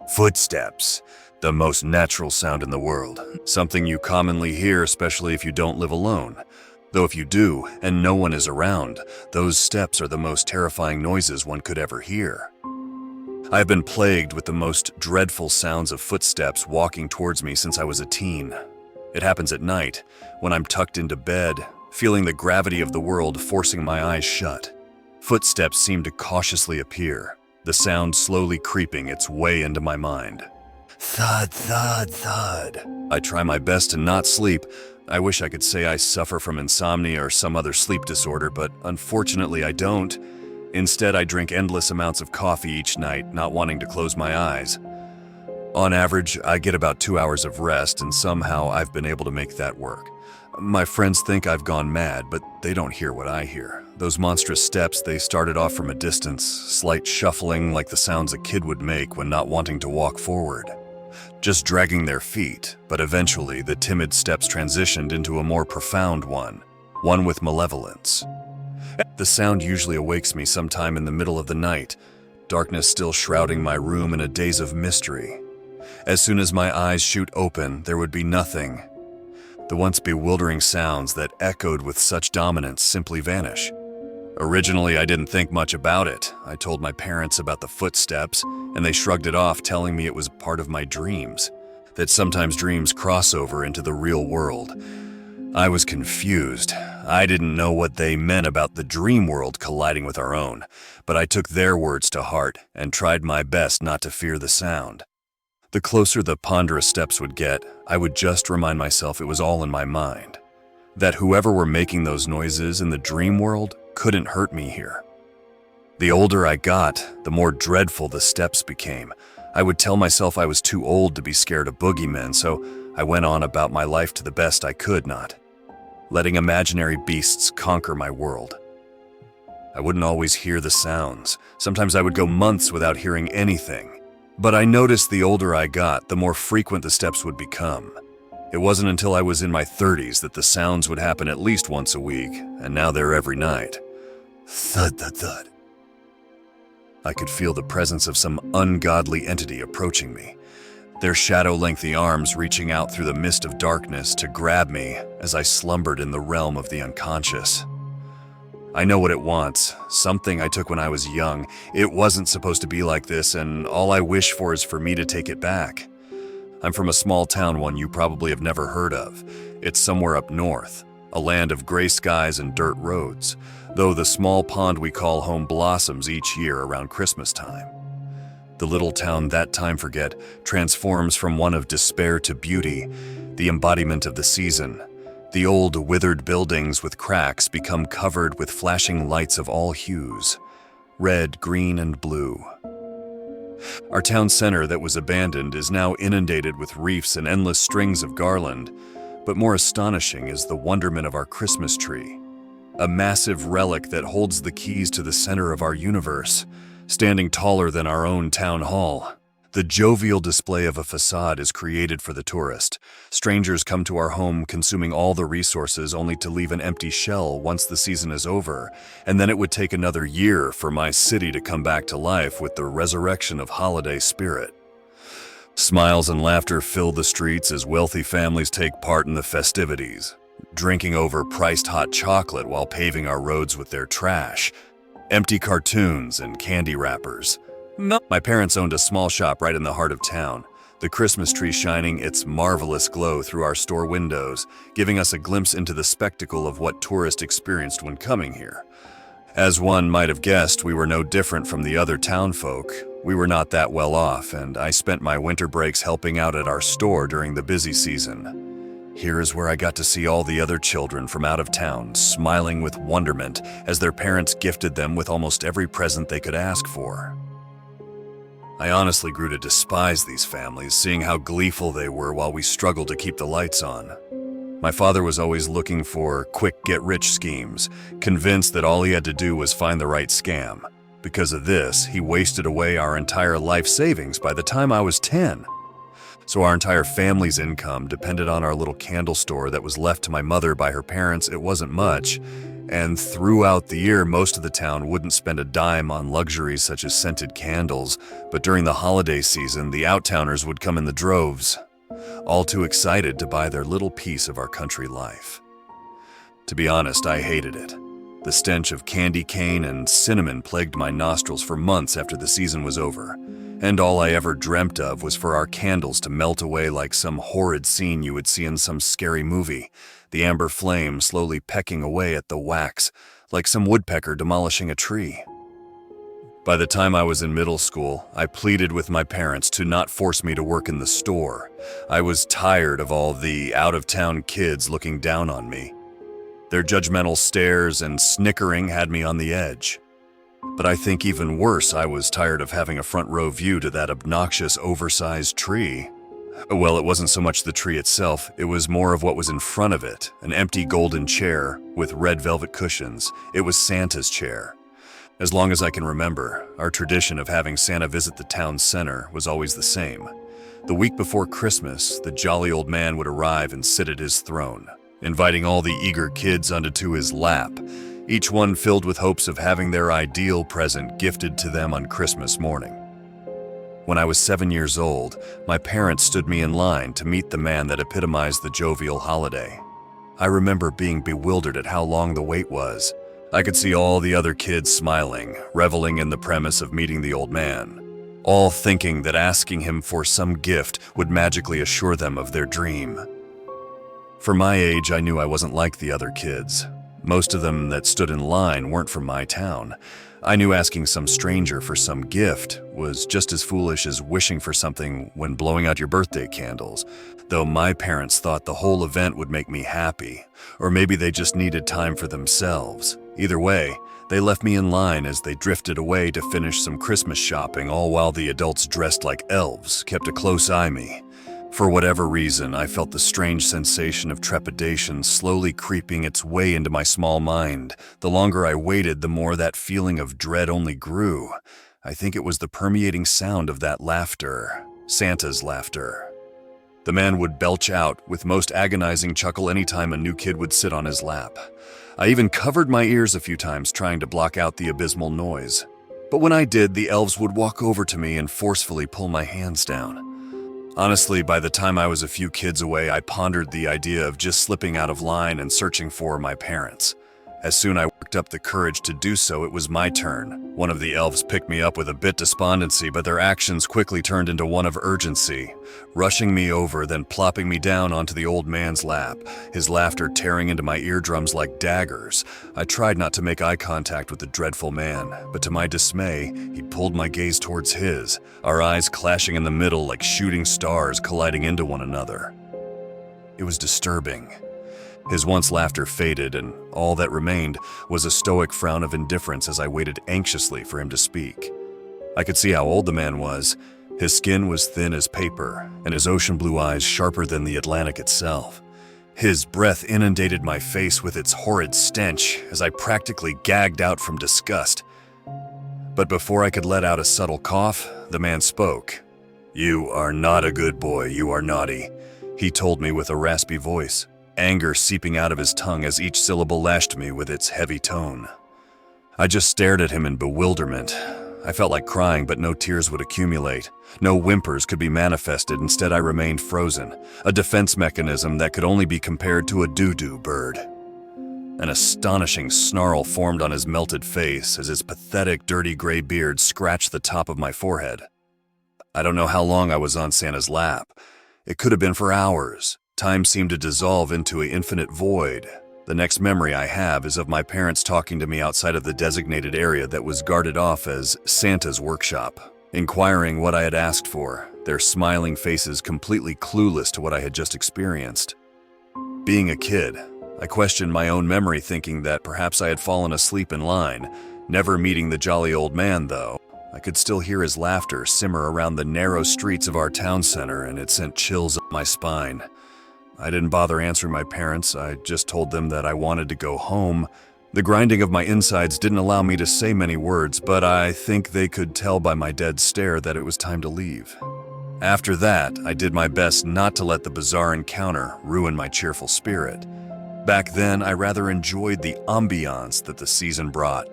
Footsteps, the most natural sound in the world. Something you commonly hear, especially if you don't live alone. Though if you do, and no one is around, those steps are the most terrifying noises one could ever hear. I have been plagued with the most dreadful sounds of footsteps walking towards me since I was a teen. It happens at night, when I'm tucked into bed, feeling the gravity of the world forcing my eyes shut. Footsteps seem to cautiously appear, the sound slowly creeping its way into my mind. Thud, thud, thud. I try my best to not sleep. I wish I could say I suffer from insomnia or some other sleep disorder, but unfortunately I don't. Instead, I drink endless amounts of coffee each night, not wanting to close my eyes. On average, I get about 2 hours of rest, and somehow I've been able to make that work. My friends think I've gone mad, but they don't hear what I hear. Those monstrous steps, they started off from a distance, slight shuffling like the sounds a kid would make when not wanting to walk forward. Just dragging their feet, but eventually the timid steps transitioned into a more profound one with malevolence. The sound usually awakes me sometime in the middle of the night, darkness still shrouding my room in a daze of mystery. As soon as my eyes shoot open, there would be nothing. The once bewildering sounds that echoed with such dominance simply vanish. Originally, I didn't think much about it. I told my parents about the footsteps, and they shrugged it off, telling me it was part of my dreams, that sometimes dreams cross over into the real world. I was confused. I didn't know what they meant about the dream world colliding with our own, but I took their words to heart and tried my best not to fear the sound. The closer the ponderous steps would get, I would just remind myself it was all in my mind, that whoever were making those noises in the dream world couldn't hurt me here. The older I got, the more dreadful the steps became. I would tell myself I was too old to be scared of boogeymen, so I went on about my life to the best I could not, letting imaginary beasts conquer my world. I wouldn't always hear the sounds. Sometimes I would go months without hearing anything. But I noticed the older I got, the more frequent the steps would become. It wasn't until I was in my 30s that the sounds would happen at least once a week, and now they're every night. Thud, thud, thud. I could feel the presence of some ungodly entity approaching me, their shadow-lengthy arms reaching out through the mist of darkness to grab me as I slumbered in the realm of the unconscious. I know what it wants, something I took when I was young. It wasn't supposed to be like this, and all I wish for is for me to take it back. I'm from a small town, one you probably have never heard of. It's somewhere up north, a land of gray skies and dirt roads, though the small pond we call home blossoms each year around Christmas time. The little town that time forget transforms from one of despair to beauty, the embodiment of the season. The old, withered buildings with cracks become covered with flashing lights of all hues, red, green, and blue. Our town center that was abandoned is now inundated with wreaths and endless strings of garland, but more astonishing is the wonderment of our Christmas tree, a massive relic that holds the keys to the center of our universe, standing taller than our own town hall. The jovial display of a facade is created for the tourist. Strangers come to our home consuming all the resources only to leave an empty shell once the season is over, and then it would take another year for my city to come back to life with the resurrection of holiday spirit. Smiles and laughter fill the streets as wealthy families take part in the festivities, drinking overpriced hot chocolate while paving our roads with their trash, empty cartoons and candy wrappers. My parents owned a small shop right in the heart of town, the Christmas tree shining its marvelous glow through our store windows, giving us a glimpse into the spectacle of what tourists experienced when coming here. As one might have guessed, we were no different from the other town folk. We were not that well off, and I spent my winter breaks helping out at our store during the busy season. Here is where I got to see all the other children from out of town smiling with wonderment as their parents gifted them with almost every present they could ask for. I honestly grew to despise these families, seeing how gleeful they were while we struggled to keep the lights on. My father was always looking for quick get-rich schemes, convinced that all he had to do was find the right scam. Because of this, he wasted away our entire life savings by the time I was 10. So our entire family's income depended on our little candle store that was left to my mother by her parents. It wasn't much, and throughout the year, most of the town wouldn't spend a dime on luxuries such as scented candles, but during the holiday season, the outtowners would come in the droves, all too excited to buy their little piece of our country life. To be honest, I hated it. The stench of candy cane and cinnamon plagued my nostrils for months after the season was over, and all I ever dreamt of was for our candles to melt away like some horrid scene you would see in some scary movie, the amber flame slowly pecking away at the wax, like some woodpecker demolishing a tree. By the time I was in middle school, I pleaded with my parents to not force me to work in the store. I was tired of all the out-of-town kids looking down on me. Their judgmental stares and snickering had me on the edge. But I think even worse, I was tired of having a front row view to that obnoxious, oversized tree. Well, it wasn't so much the tree itself, it was more of what was in front of it, an empty golden chair with red velvet cushions. It was Santa's chair. As long as I can remember, our tradition of having Santa visit the town center was always the same. The week before Christmas, the jolly old man would arrive and sit at his throne, inviting all the eager kids onto his lap, each one filled with hopes of having their ideal present gifted to them on Christmas morning. When I was 7 years old, my parents stood me in line to meet the man that epitomized the jovial holiday. I remember being bewildered at how long the wait was. I could see all the other kids smiling, reveling in the premise of meeting the old man, all thinking that asking him for some gift would magically assure them of their dream. For my age, I knew I wasn't like the other kids. Most of them that stood in line weren't from my town. I knew asking some stranger for some gift was just as foolish as wishing for something when blowing out your birthday candles, though my parents thought the whole event would make me happy, or maybe they just needed time for themselves. Either way, they left me in line as they drifted away to finish some Christmas shopping, all while the adults dressed like elves kept a close eye on me. For whatever reason, I felt the strange sensation of trepidation slowly creeping its way into my small mind. The longer I waited, the more that feeling of dread only grew. I think it was the permeating sound of that laughter, Santa's laughter. The man would belch out with most agonizing chuckle anytime a new kid would sit on his lap. I even covered my ears a few times trying to block out the abysmal noise. But when I did, the elves would walk over to me and forcefully pull my hands down. Honestly, by the time I was a few kids away, I pondered the idea of just slipping out of line and searching for my parents. As soon as I worked up the courage to do so, it was my turn. One of the elves picked me up with a bit despondency, but their actions quickly turned into one of urgency, rushing me over, then plopping me down onto the old man's lap, his laughter tearing into my eardrums like daggers. I tried not to make eye contact with the dreadful man, but to my dismay, he pulled my gaze towards his, our eyes clashing in the middle like shooting stars colliding into one another. It was disturbing. His once laughter faded, and all that remained was a stoic frown of indifference as I waited anxiously for him to speak. I could see how old the man was. His skin was thin as paper, and his ocean blue eyes sharper than the Atlantic itself. His breath inundated my face with its horrid stench as I practically gagged out from disgust. But before I could let out a subtle cough, the man spoke. "You are not a good boy, you are naughty," he told me with a raspy voice, anger seeping out of his tongue as each syllable lashed me with its heavy tone. I just stared at him in bewilderment. I felt like crying, but no tears would accumulate. No whimpers could be manifested. Instead, I remained frozen, a defense mechanism that could only be compared to a doo-doo bird. An astonishing snarl formed on his melted face as his pathetic, dirty gray beard scratched the top of my forehead. I don't know how long I was on Santa's lap. It could have been for hours. Time seemed to dissolve into an infinite void. The next memory I have is of my parents talking to me outside of the designated area that was guarded off as Santa's workshop, inquiring what I had asked for, their smiling faces completely clueless to what I had just experienced. Being a kid, I questioned my own memory, thinking that perhaps I had fallen asleep in line. Never meeting the jolly old man, though, I could still hear his laughter simmer around the narrow streets of our town center, and it sent chills up my spine. I didn't bother answering my parents. I just told them that I wanted to go home. The grinding of my insides didn't allow me to say many words, but I think they could tell by my dead stare that it was time to leave. After that, I did my best not to let the bizarre encounter ruin my cheerful spirit. Back then, I rather enjoyed the ambiance that the season brought.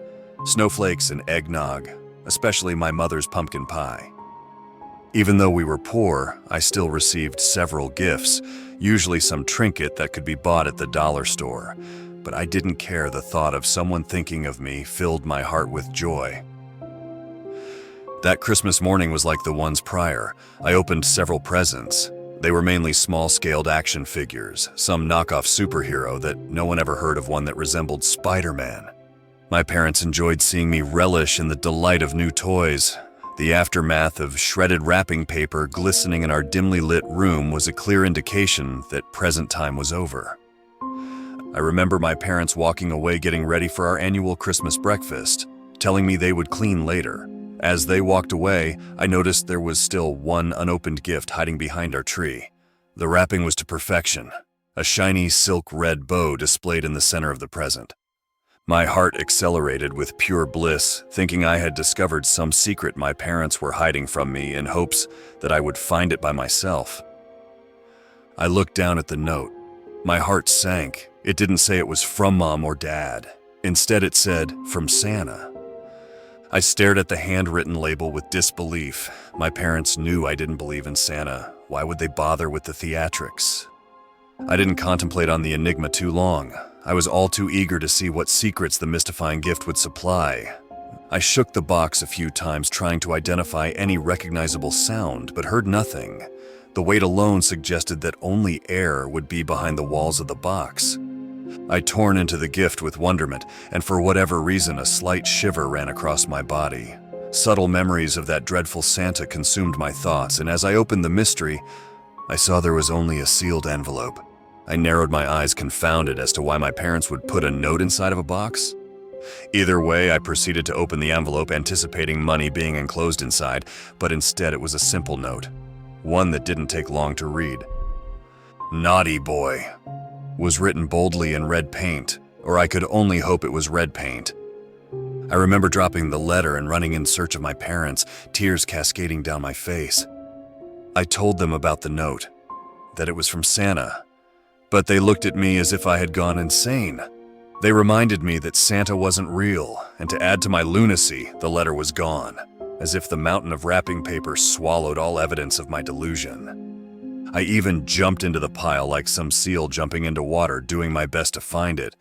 Snowflakes and eggnog, especially my mother's pumpkin pie. Even though we were poor, I still received several gifts, usually some trinket that could be bought at the dollar store. But I didn't care. The thought of someone thinking of me filled my heart with joy. That Christmas morning was like the ones prior. I opened several presents. They were mainly small-scaled action figures, some knockoff superhero that no one ever heard of, one that resembled Spider-Man. My parents enjoyed seeing me relish in the delight of new toys. The aftermath of shredded wrapping paper glistening in our dimly lit room was a clear indication that present time was over. I remember my parents walking away getting ready for our annual Christmas breakfast, telling me they would clean later. As they walked away, I noticed there was still one unopened gift hiding behind our tree. The wrapping was to perfection, a shiny silk red bow displayed in the center of the present. My heart accelerated with pure bliss, thinking I had discovered some secret my parents were hiding from me in hopes that I would find it by myself. I looked down at the note. My heart sank. It didn't say it was from Mom or Dad. Instead, it said, "From Santa." I stared at the handwritten label with disbelief. My parents knew I didn't believe in Santa. Why would they bother with the theatrics? I didn't contemplate on the enigma too long. I was all too eager to see what secrets the mystifying gift would supply. I shook the box a few times, trying to identify any recognizable sound, but heard nothing. The weight alone suggested that only air would be behind the walls of the box. I tore into the gift with wonderment, and for whatever reason, a slight shiver ran across my body. Subtle memories of that dreadful Santa consumed my thoughts, and as I opened the mystery, I saw there was only a sealed envelope. I narrowed my eyes, confounded as to why my parents would put a note inside of a box. Either way, I proceeded to open the envelope, anticipating money being enclosed inside, but instead it was a simple note, one that didn't take long to read. "Naughty boy," was written boldly in red paint, or I could only hope it was red paint. I remember dropping the letter and running in search of my parents, tears cascading down my face. I told them about the note, that it was from Santa, but they looked at me as if I had gone insane. They reminded me that Santa wasn't real, and to add to my lunacy, the letter was gone, as if the mountain of wrapping paper swallowed all evidence of my delusion. I even jumped into the pile like some seal jumping into water, doing my best to find it,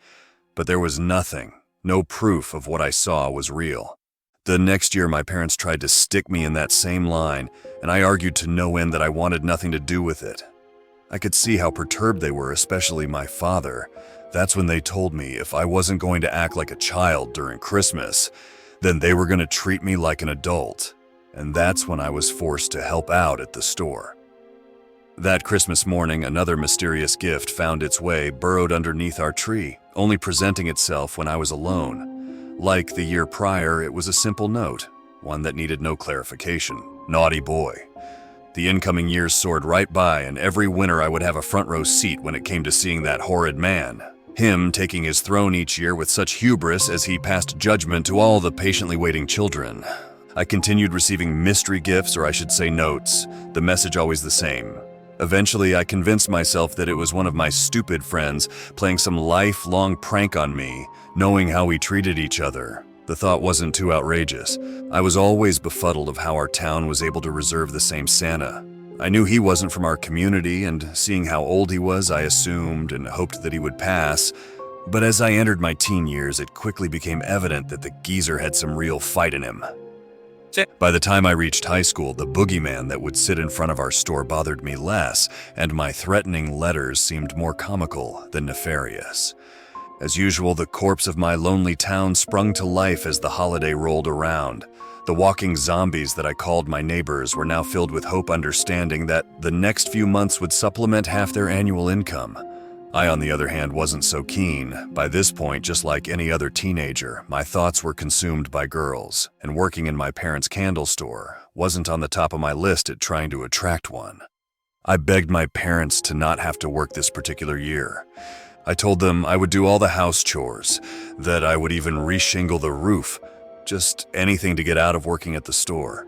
but there was nothing, no proof of what I saw was real. The next year, my parents tried to stick me in that same line, and I argued to no end that I wanted nothing to do with it. I could see how perturbed they were, especially my father. That's when they told me if I wasn't going to act like a child during Christmas, then they were going to treat me like an adult. And that's when I was forced to help out at the store. That Christmas morning, another mysterious gift found its way burrowed underneath our tree, only presenting itself when I was alone. Like the year prior, it was a simple note, one that needed no clarification. "Naughty boy." The incoming years soared right by, and every winter I would have a front row seat when it came to seeing that horrid man. Him taking his throne each year with such hubris as he passed judgment to all the patiently waiting children. I continued receiving mystery gifts, or I should say notes, the message always the same. Eventually, I convinced myself that it was one of my stupid friends playing some lifelong prank on me, knowing how we treated each other. The thought wasn't too outrageous. I was always befuddled of how our town was able to reserve the same Santa. I knew he wasn't from our community, and seeing how old he was, I assumed and hoped that he would pass. But as I entered my teen years, it quickly became evident that the geezer had some real fight in him. By the time I reached high school, the boogeyman that would sit in front of our store bothered me less, and my threatening letters seemed more comical than nefarious. As usual, the corpse of my lonely town sprung to life as the holiday rolled around. The walking zombies that I called my neighbors were now filled with hope, understanding that the next few months would supplement half their annual income. I, on the other hand, wasn't so keen. By this point, just like any other teenager, my thoughts were consumed by girls, and working in my parents' candle store wasn't on the top of my list at trying to attract one. I begged my parents to not have to work this particular year. I told them I would do all the house chores, that I would even reshingle the roof, just anything to get out of working at the store.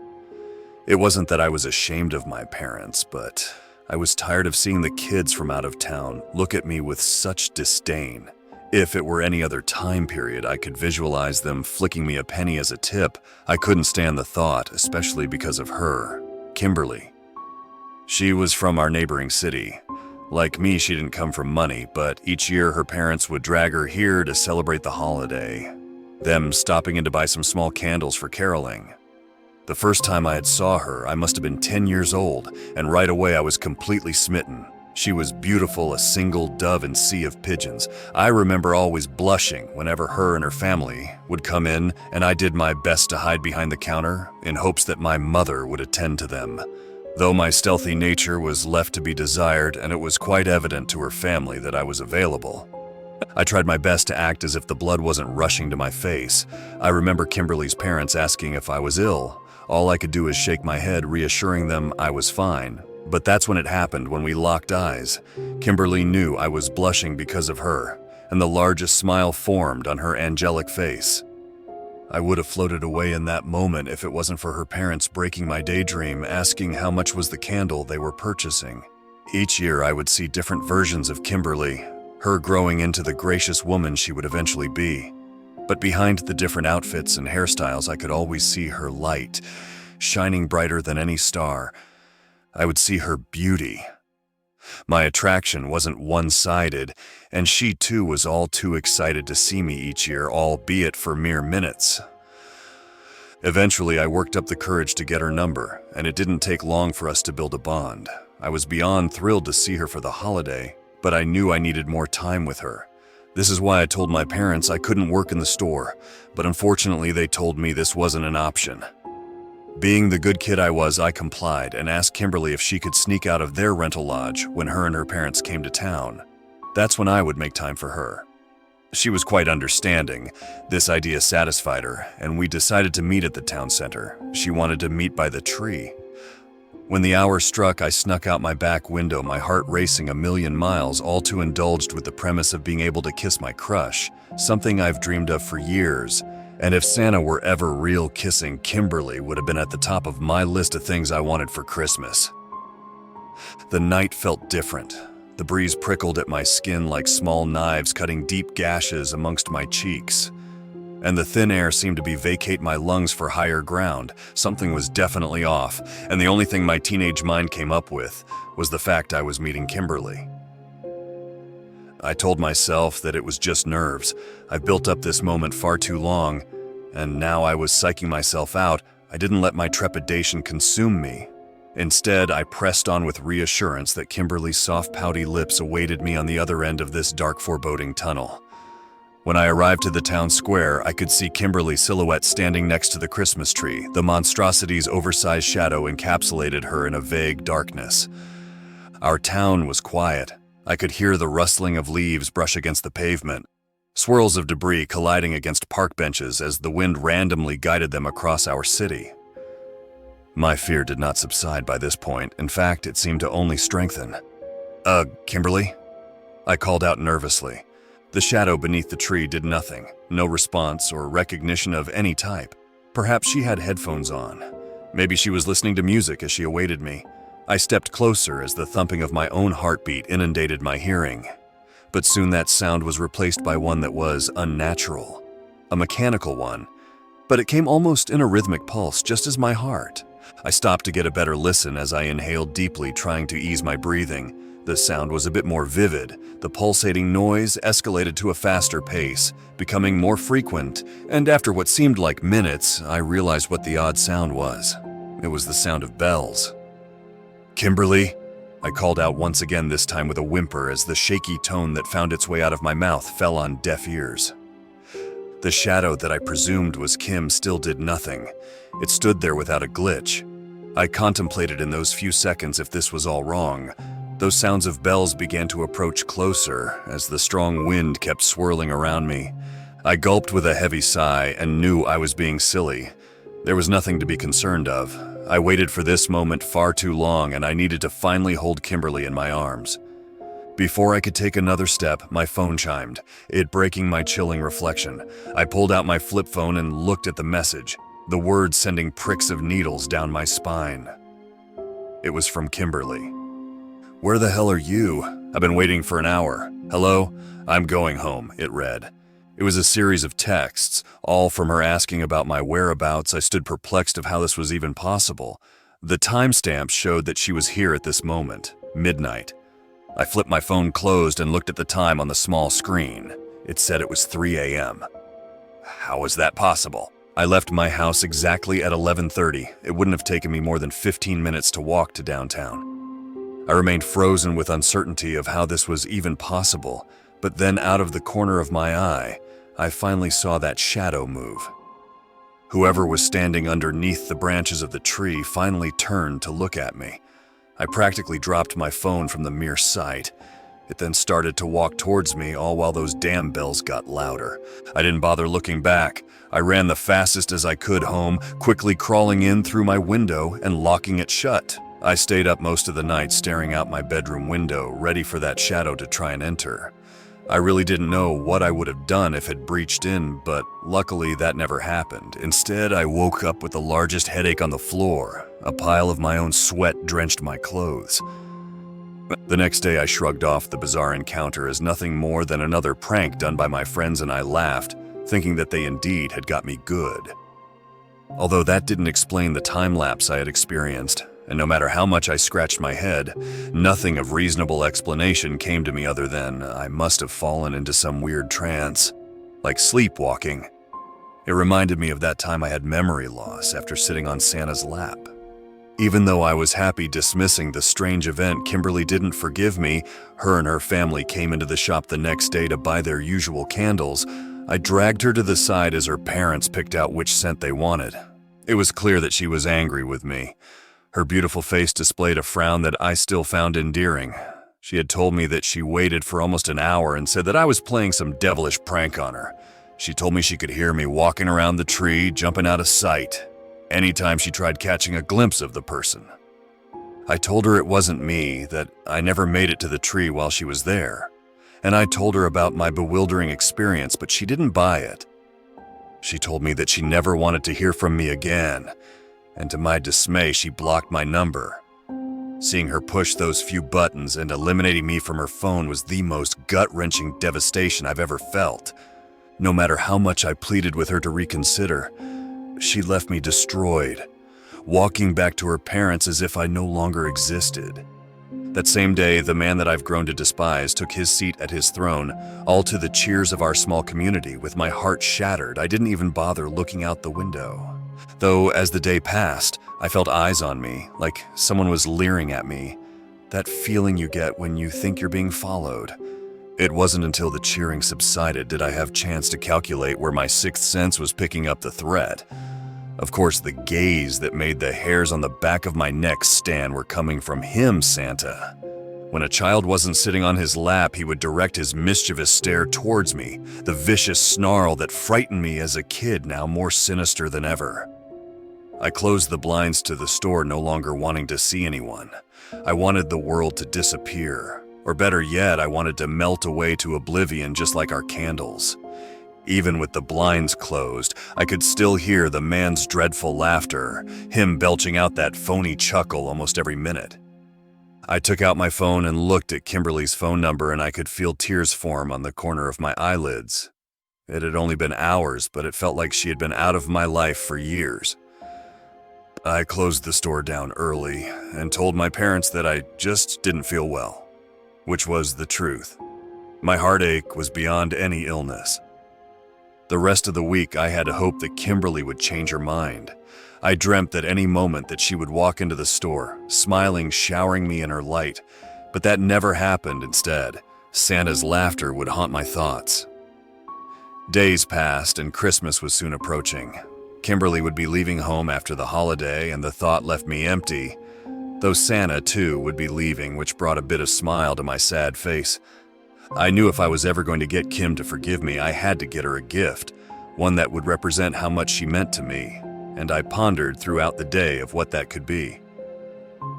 It wasn't that I was ashamed of my parents, but I was tired of seeing the kids from out of town look at me with such disdain. If it were any other time period, I could visualize them flicking me a penny as a tip. I couldn't stand the thought, especially because of her, Kimberly. She was from our neighboring city. Like me, she didn't come from money, but each year her parents would drag her here to celebrate the holiday, them stopping in to buy some small candles for caroling. The first time I had saw her, I must have been 10 years old, and right away I was completely smitten. She was beautiful, a single dove in sea of pigeons. I remember always blushing whenever her and her family would come in, and I did my best to hide behind the counter in hopes that my mother would attend to them. Though my stealthy nature was left to be desired, and it was quite evident to her family that I was available. I tried my best to act as if the blood wasn't rushing to my face. I remember Kimberly's parents asking if I was ill. All I could do is shake my head, reassuring them I was fine. But that's when it happened, when we locked eyes. Kimberly knew I was blushing because of her, and the largest smile formed on her angelic face. I would have floated away in that moment if it wasn't for her parents breaking my daydream, asking how much was the candle they were purchasing. Each year I would see different versions of Kimberly, her growing into the gracious woman she would eventually be. But behind the different outfits and hairstyles, I could always see her light, shining brighter than any star. I would see her beauty. My attraction wasn't one-sided, and she too was all too excited to see me each year, albeit for mere minutes. Eventually, I worked up the courage to get her number, and it didn't take long for us to build a bond. I was beyond thrilled to see her for the holiday, but I knew I needed more time with her. This is why I told my parents I couldn't work in the store, but unfortunately they told me this wasn't an option. Being the good kid I was, I complied and asked Kimberly if she could sneak out of their rental lodge when her and her parents came to town. That's when I would make time for her. She was quite understanding. This idea satisfied her, and we decided to meet at the town center. She wanted to meet by the tree. When the hour struck, I snuck out my back window, my heart racing a million miles, all too indulged with the premise of being able to kiss my crush, something I've dreamed of for years. And if Santa were ever real, kissing Kimberly would have been at the top of my list of things I wanted for Christmas. The night felt different. The breeze prickled at my skin like small knives, cutting deep gashes amongst my cheeks. And the thin air seemed to be vacate my lungs for higher ground. Something was definitely off, and the only thing my teenage mind came up with was the fact I was meeting Kimberly. I told myself that it was just nerves. I've built up this moment far too long, and now I was psyching myself out. I didn't let my trepidation consume me. Instead, I pressed on with reassurance that Kimberly's soft, pouty lips awaited me on the other end of this dark, foreboding tunnel. When I arrived to the town square, I could see Kimberly's silhouette standing next to the Christmas tree. The monstrosity's oversized shadow encapsulated her in a vague darkness. Our town was quiet. I could hear the rustling of leaves brush against the pavement, swirls of debris colliding against park benches as the wind randomly guided them across our city. My fear did not subside by this point. In fact, it seemed to only strengthen. Kimberly?" I called out nervously. The shadow beneath the tree did nothing, no response or recognition of any type. Perhaps she had headphones on. Maybe she was listening to music as she awaited me. I stepped closer as the thumping of my own heartbeat inundated my hearing. But soon that sound was replaced by one that was unnatural, a mechanical one. But it came almost in a rhythmic pulse, just as my heart. I stopped to get a better listen as I inhaled deeply, trying to ease my breathing. The sound was a bit more vivid. The pulsating noise escalated to a faster pace, becoming more frequent, and after what seemed like minutes, I realized what the odd sound was. It was the sound of bells. "Kimberly?" I called out once again, this time with a whimper, as the shaky tone that found its way out of my mouth fell on deaf ears. The shadow that I presumed was Kim still did nothing. It stood there without a glitch. I contemplated in those few seconds if this was all wrong. Those sounds of bells began to approach closer as the strong wind kept swirling around me. I gulped with a heavy sigh and knew I was being silly. There was nothing to be concerned of. I waited for this moment far too long, and I needed to finally hold Kimberly in my arms. Before I could take another step, my phone chimed, it breaking my chilling reflection. I pulled out my flip phone and looked at the message. the words sending pricks of needles down my spine. It was from Kimberly. "Where the hell are you? I've been waiting for an hour. Hello? I'm going home," it read. It was a series of texts, all from her asking about my whereabouts. I stood perplexed of how this was even possible. The timestamps showed that she was here at this moment, midnight. I flipped my phone closed and looked at the time on the small screen. It said it was 3 a.m. How was that possible? I left my house exactly at 11:30. It wouldn't have taken me more than 15 minutes to walk to downtown. I remained frozen with uncertainty of how this was even possible, but then out of the corner of my eye, I finally saw that shadow move. Whoever was standing underneath the branches of the tree finally turned to look at me. I practically dropped my phone from the mere sight. It then started to walk towards me, all while those damn bells got louder. I didn't bother looking back. I ran the fastest as I could home, quickly crawling in through my window and locking it shut. I stayed up most of the night staring out my bedroom window, ready for that shadow to try and enter. I really didn't know what I would have done if it breached in, but luckily that never happened. Instead, I woke up with the largest headache on the floor. A pile of my own sweat drenched my clothes. The next day, I shrugged off the bizarre encounter as nothing more than another prank done by my friends, and I laughed, thinking that they indeed had got me good. Although that didn't explain the time lapse I had experienced, and no matter how much I scratched my head, nothing of reasonable explanation came to me other than I must have fallen into some weird trance, like sleepwalking. It reminded me of that time I had memory loss after sitting on Santa's lap. Even though I was happy dismissing the strange event, Kimberly didn't forgive me. Her and her family came into the shop the next day to buy their usual candles. I dragged her to the side as her parents picked out which scent they wanted. It was clear that she was angry with me. Her beautiful face displayed a frown that I still found endearing. She had told me that she waited for almost an hour and said that I was playing some devilish prank on her. She told me she could hear me walking around the tree, jumping out of sight, anytime she tried catching a glimpse of the person. I told her it wasn't me, that I never made it to the tree while she was there. And I told her about my bewildering experience, but she didn't buy it. She told me that she never wanted to hear from me again, and to my dismay, she blocked my number. Seeing her push those few buttons and eliminating me from her phone was the most gut-wrenching devastation I've ever felt. No matter how much I pleaded with her to reconsider, she left me destroyed, walking back to her parents as if I no longer existed. That same day, the man that I've grown to despise took his seat at his throne, all to the cheers of our small community. With my heart shattered, I didn't even bother looking out the window. Though, as the day passed, I felt eyes on me, like someone was leering at me. That feeling you get when you think you're being followed. It wasn't until the cheering subsided did I have chance to calculate where my sixth sense was picking up the threat. Of course, the gaze that made the hairs on the back of my neck stand were coming from him, Santa. When a child wasn't sitting on his lap, he would direct his mischievous stare towards me, the vicious snarl that frightened me as a kid, now more sinister than ever. I closed the blinds to the store, no longer wanting to see anyone. I wanted the world to disappear. Or better yet, I wanted to melt away to oblivion just like our candles. Even with the blinds closed, I could still hear the man's dreadful laughter, him belching out that phony chuckle almost every minute. I took out my phone and looked at Kimberly's phone number, and I could feel tears form on the corner of my eyelids. It had only been hours, but it felt like she had been out of my life for years. I closed the store down early and told my parents that I just didn't feel well, which was the truth. My heartache was beyond any illness. The rest of the week, I had hope that Kimberly would change her mind. I dreamt at any moment that she would walk into the store, smiling, showering me in her light. But that never happened. Instead, Santa's laughter would haunt my thoughts. Days passed, and Christmas was soon approaching. Kimberly would be leaving home after the holiday, and the thought left me empty. Though Santa, too, would be leaving, which brought a bit of smile to my sad face. I knew if I was ever going to get Kim to forgive me, I had to get her a gift, one that would represent how much she meant to me, and I pondered throughout the day of what that could be.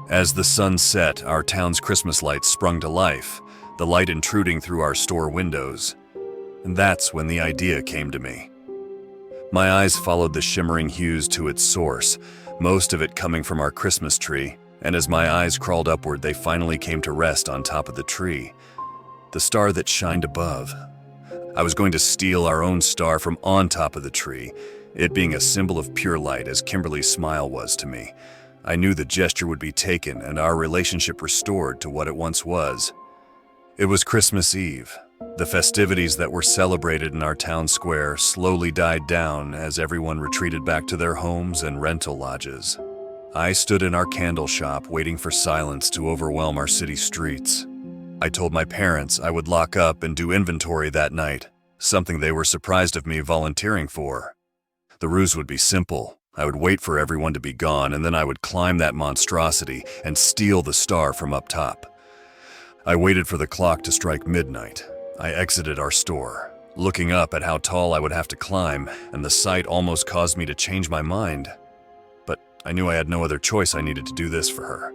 As the sun set, our town's Christmas lights sprung to life, the light intruding through our store windows. And that's when the idea came to me. My eyes followed the shimmering hues to its source, most of it coming from our Christmas tree, and as my eyes crawled upward, they finally came to rest on top of the tree. The star that shined above. I was going to steal our own star from on top of the tree, it being a symbol of pure light as Kimberly's smile was to me. I knew the gesture would be taken and our relationship restored to what it once was. It was Christmas Eve. The festivities that were celebrated in our town square slowly died down as everyone retreated back to their homes and rental lodges. I stood in our candle shop waiting for silence to overwhelm our city streets. I told my parents I would lock up and do inventory that night, something they were surprised of me volunteering for. The ruse would be simple. I would wait for everyone to be gone and then I would climb that monstrosity and steal the star from up top. I waited for the clock to strike midnight. I exited our store, looking up at how tall I would have to climb, and the sight almost caused me to change my mind. But I knew I had no other choice. I needed to do this for her.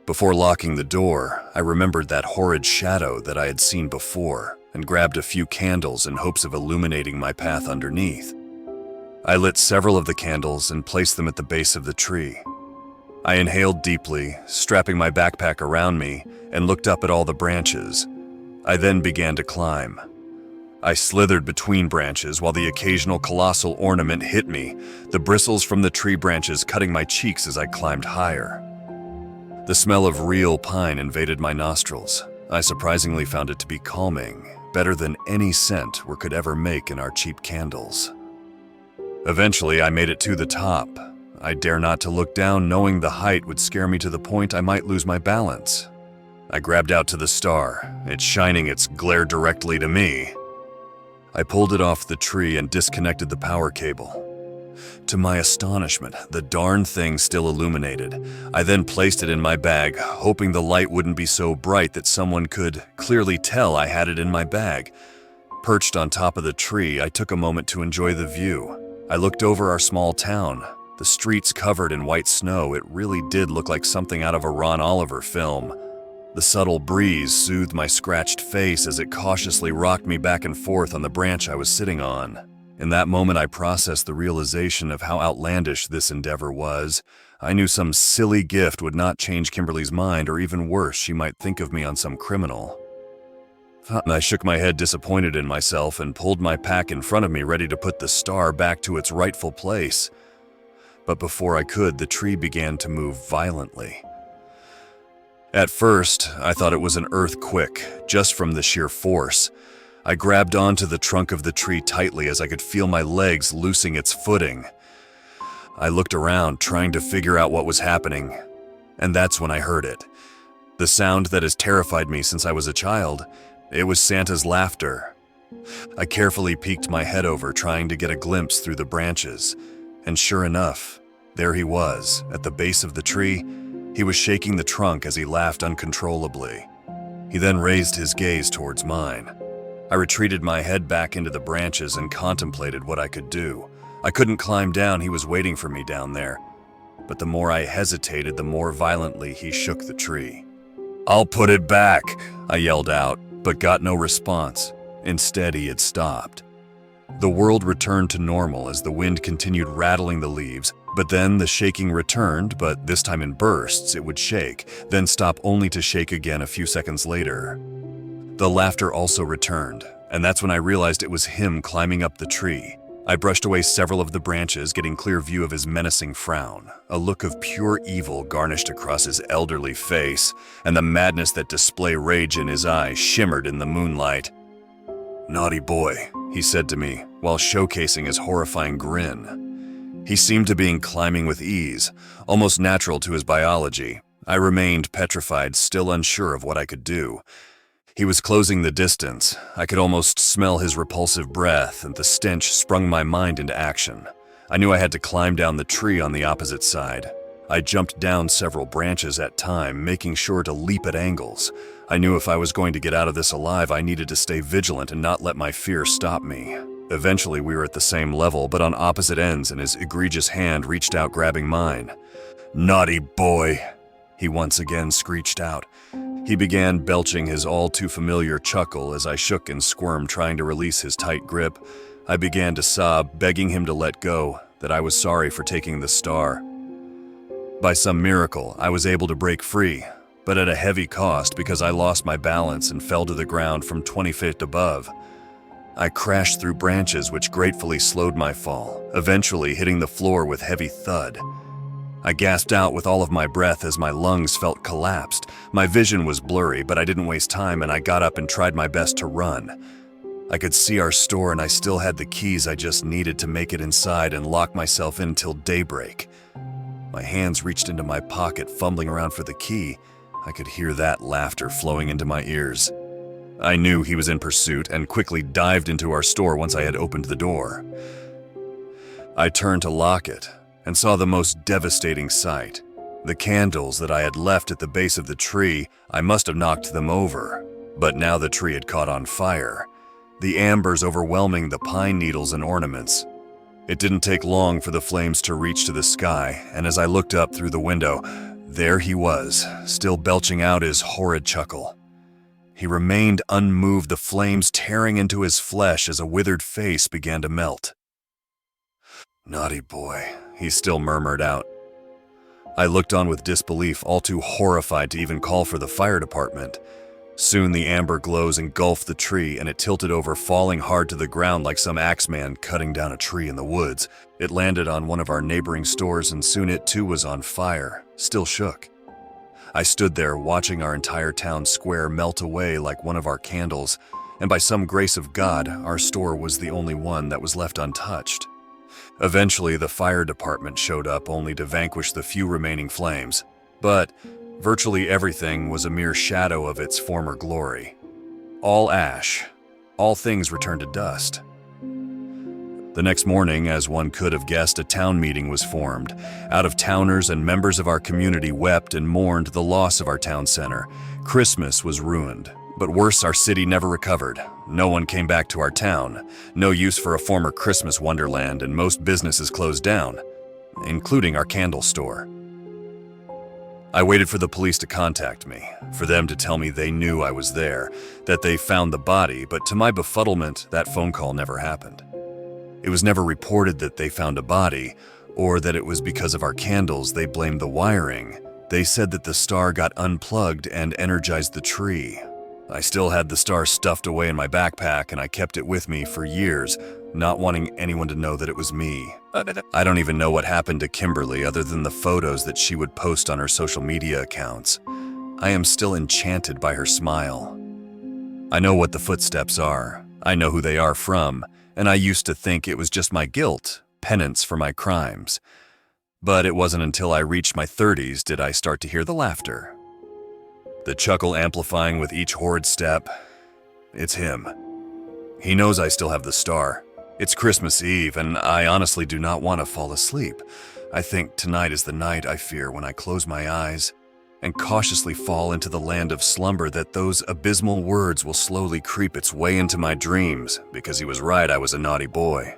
Before locking the door, I remembered that horrid shadow that I had seen before and grabbed a few candles in hopes of illuminating my path underneath. I lit several of the candles and placed them at the base of the tree. I inhaled deeply, strapping my backpack around me, and looked up at all the branches. I then began to climb. I slithered between branches while the occasional colossal ornament hit me, the bristles from the tree branches cutting my cheeks as I climbed higher. The smell of real pine invaded my nostrils. I surprisingly found it to be calming, better than any scent we could ever make in our cheap candles. Eventually, I made it to the top. I dare not to look down, knowing the height would scare me to the point I might lose my balance. I grabbed out to the star, it shining its glare directly to me. I pulled it off the tree and disconnected the power cable. To my astonishment, the darn thing still illuminated. I then placed it in my bag, hoping the light wouldn't be so bright that someone could clearly tell I had it in my bag. Perched on top of the tree, I took a moment to enjoy the view. I looked over our small town. The streets covered in white snow, it really did look like something out of a Ron Oliver film. The subtle breeze soothed my scratched face as it cautiously rocked me back and forth on the branch I was sitting on. In that moment, I processed the realization of how outlandish this endeavor was. I knew some silly gift would not change Kimberly's mind, or even worse, she might think of me on some criminal. I shook my head disappointed in myself and pulled my pack in front of me ready to put the star back to its rightful place. But before I could, the tree began to move violently. At first, I thought it was an earthquake, just from the sheer force. I grabbed onto the trunk of the tree tightly as I could feel my legs loosing its footing. I looked around, trying to figure out what was happening, and that's when I heard it. The sound that has terrified me since I was a child. It was Santa's laughter. I carefully peeked my head over, trying to get a glimpse through the branches, and sure enough, there he was, at the base of the tree. He was shaking the trunk as he laughed uncontrollably. He then raised his gaze towards mine. I retreated my head back into the branches and contemplated what I could do. I couldn't climb down, he was waiting for me down there. But the more I hesitated, the more violently he shook the tree. "I'll put it back," I yelled out, but got no response. Instead, he had stopped. The world returned to normal as the wind continued rattling the leaves, but then the shaking returned, but this time in bursts. It would shake, then stop only to shake again a few seconds later. The laughter also returned, and that's when I realized it was him climbing up the tree. I brushed away several of the branches, getting clear view of his menacing frown. A look of pure evil garnished across his elderly face, and the madness that displayed rage in his eyes shimmered in the moonlight. "Naughty boy," he said to me, while showcasing his horrifying grin. He seemed to be climbing with ease, almost natural to his biology. I remained petrified, still unsure of what I could do. He was closing the distance. I could almost smell his repulsive breath, and the stench sprung my mind into action. I knew I had to climb down the tree on the opposite side. I jumped down several branches at a time, making sure to leap at angles. I knew if I was going to get out of this alive, I needed to stay vigilant and not let my fear stop me. Eventually, we were at the same level, but on opposite ends, and his egregious hand reached out, grabbing mine. "Naughty boy," he once again screeched out. He began belching his all-too-familiar chuckle as I shook and squirmed, trying to release his tight grip. I began to sob, begging him to let go, that I was sorry for taking the star. By some miracle, I was able to break free, but at a heavy cost because I lost my balance and fell to the ground from 20 feet above. I crashed through branches which gratefully slowed my fall, eventually hitting the floor with heavy thud. I gasped out with all of my breath as my lungs felt collapsed. My vision was blurry, but I didn't waste time and I got up and tried my best to run. I could see our store and I still had the keys I just needed to make it inside and lock myself in till daybreak. My hands reached into my pocket, fumbling around for the key. I could hear that laughter flowing into my ears. I knew he was in pursuit and quickly dived into our store once I had opened the door. I turned to lock it and saw the most devastating sight. The candles that I had left at the base of the tree, I must have knocked them over, but now the tree had caught on fire, the ambers overwhelming the pine needles and ornaments. It didn't take long for the flames to reach to the sky, and as I looked up through the window, there he was, still belching out his horrid chuckle. He remained unmoved, the flames tearing into his flesh as a withered face began to melt. "Naughty boy," he still murmured out. I looked on with disbelief, all too horrified to even call for the fire department. Soon the amber glows engulfed the tree and it tilted over, falling hard to the ground like some axeman cutting down a tree in the woods. It landed on one of our neighboring stores and soon it too was on fire, still shook. I stood there watching our entire town square melt away like one of our candles, and by some grace of God, our store was the only one that was left untouched. Eventually, the fire department showed up only to vanquish the few remaining flames, but virtually everything was a mere shadow of its former glory. All ash, all things returned to dust. The next morning, as one could have guessed, a town meeting was formed. Out-of-towners and members of our community wept and mourned the loss of our town center. Christmas was ruined. But worse, our city never recovered. No one came back to our town. No use for a former Christmas wonderland, and most businesses closed down, including our candle store. I waited for the police to contact me, for them to tell me they knew I was there, that they found the body, but to my befuddlement, that phone call never happened. It was never reported that they found a body, or that it was because of our candles. They blamed the wiring. They said that the star got unplugged and energized the tree. I still had the star stuffed away in my backpack and I kept it with me for years, not wanting anyone to know that it was me. I don't even know what happened to Kimberly other than the photos that she would post on her social media accounts. I am still enchanted by her smile. I know what the footsteps are. I know who they are from, and I used to think it was just my guilt, penance for my crimes. But it wasn't until I reached my 30s did I start to hear the laughter. The chuckle amplifying with each horrid step. It's him. He knows I still have the star. It's Christmas Eve, and I honestly do not want to fall asleep. I think tonight is the night I fear when I close my eyes and cautiously fall into the land of slumber, that those abysmal words will slowly creep its way into my dreams, because he was right, I was a naughty boy.